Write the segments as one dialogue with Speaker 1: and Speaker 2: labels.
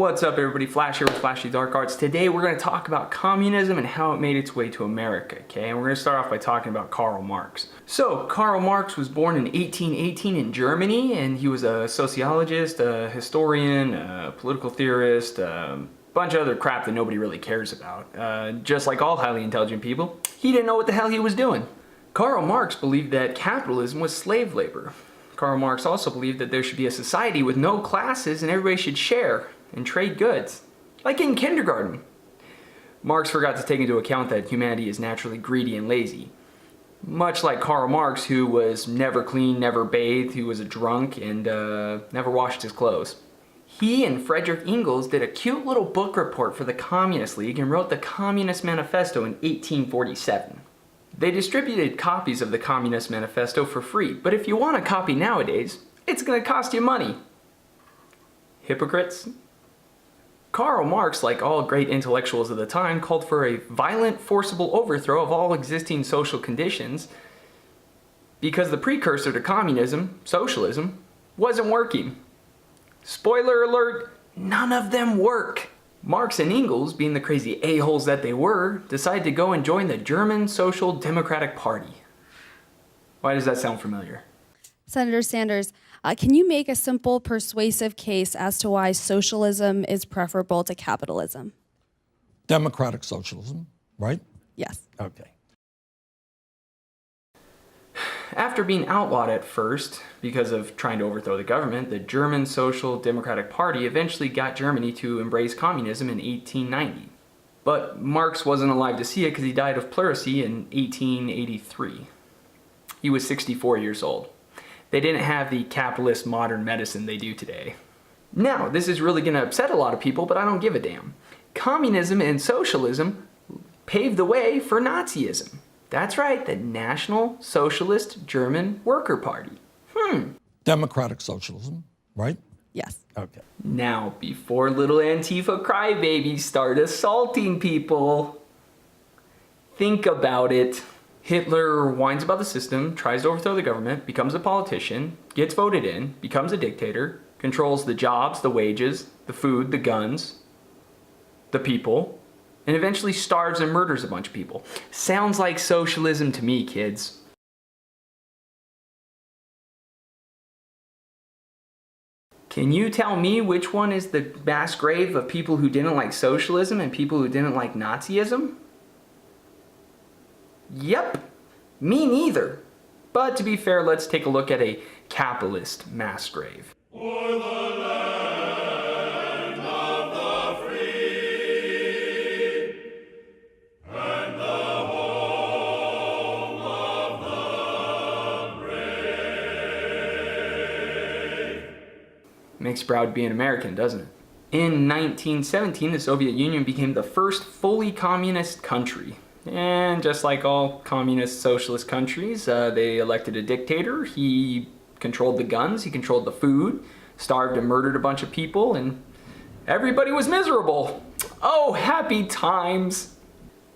Speaker 1: What's up everybody, Flash here with Flashy Dark Arts. Today we're going to talk about communism and how it made its way to America, okay? And we're going to start off by talking about Karl Marx. So, Karl Marx was born in 1818 in Germany, and he was a sociologist, a historian, a political theorist, a bunch of other crap that nobody really cares about. Just like all highly intelligent people, he didn't know what the hell he was doing. Karl Marx believed that capitalism was slave labor. Karl Marx also believed that there should be a society with no classes and everybody should share and trade goods, like in kindergarten. Marx forgot to take into account that humanity is naturally greedy and lazy. Much like Karl Marx, who was never clean, never bathed, who was a drunk, and never washed his clothes. He and Friedrich Engels did a cute little book report for the Communist League and wrote the Communist Manifesto in 1847. They distributed copies of the Communist Manifesto for free, but if you want a copy nowadays, it's gonna cost you money. Hypocrites? Karl Marx, like all great intellectuals of the time, called for a violent, forcible overthrow of all existing social conditions because the precursor to communism, socialism, wasn't working. Spoiler alert, none of them work. Marx and Engels, being the crazy a-holes that they were, decided to go and join the German Social Democratic Party. Why does that sound familiar?
Speaker 2: Senator Sanders, can you make a simple, persuasive case as to why socialism is preferable to capitalism?
Speaker 3: Democratic socialism, right?
Speaker 2: Yes.
Speaker 3: Okay.
Speaker 1: After being outlawed at first because of trying to overthrow the government, the German Social Democratic Party eventually got Germany to embrace communism in 1890. But Marx wasn't alive to see it because he died of pleurisy in 1883. He was 64 years old. They didn't have the capitalist modern medicine they do today. Now, this is really going to upset a lot of people, but I don't give a damn. Communism and socialism paved the way for Nazism. That's right, the National Socialist German Worker Party.
Speaker 3: Democratic socialism, right?
Speaker 2: Yes.
Speaker 3: Okay.
Speaker 1: Now, before little Antifa crybabies start assaulting people, think about it. Hitler whines about the system, tries to overthrow the government, becomes a politician, gets voted in, becomes a dictator, controls the jobs, the wages, the food, the guns, the people, and eventually starves and murders a bunch of people. Sounds like socialism to me, kids. Can you tell me which one is the mass grave of people who didn't like socialism and people who didn't like Nazism? Yep, me neither. But to be fair, let's take a look at a capitalist mass grave. Makes you proud to be an American, doesn't it? In 1917, the Soviet Union became the first fully communist country. And just like all communist socialist countries, they elected a dictator. He controlled the guns, he controlled the food, starved and murdered a bunch of people, and everybody was miserable. Oh, happy times!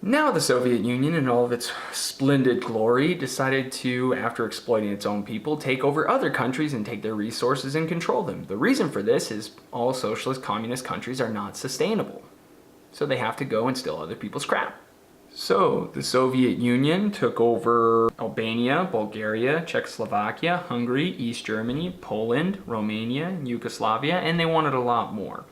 Speaker 1: Now the Soviet Union, in all of its splendid glory, decided to, after exploiting its own people, take over other countries and take their resources and control them. The reason for this is all socialist communist countries are not sustainable. So they have to go and steal other people's crap. So the Soviet Union took over Albania, Bulgaria, Czechoslovakia, Hungary, East Germany, Poland, Romania, Yugoslavia, and they wanted a lot more.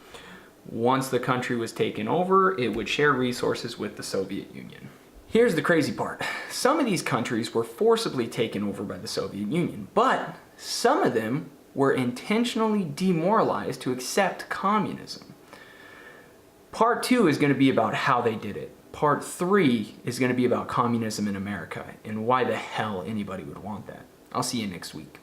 Speaker 1: Once the country was taken over, it would share resources with the Soviet Union. Here's the crazy part. Some of these countries were forcibly taken over by the Soviet Union, but some of them were intentionally demoralized to accept communism. Part 2 is going to be about how they did it. Part 3 is going to be about communism in America and why the hell anybody would want that. I'll see you next week.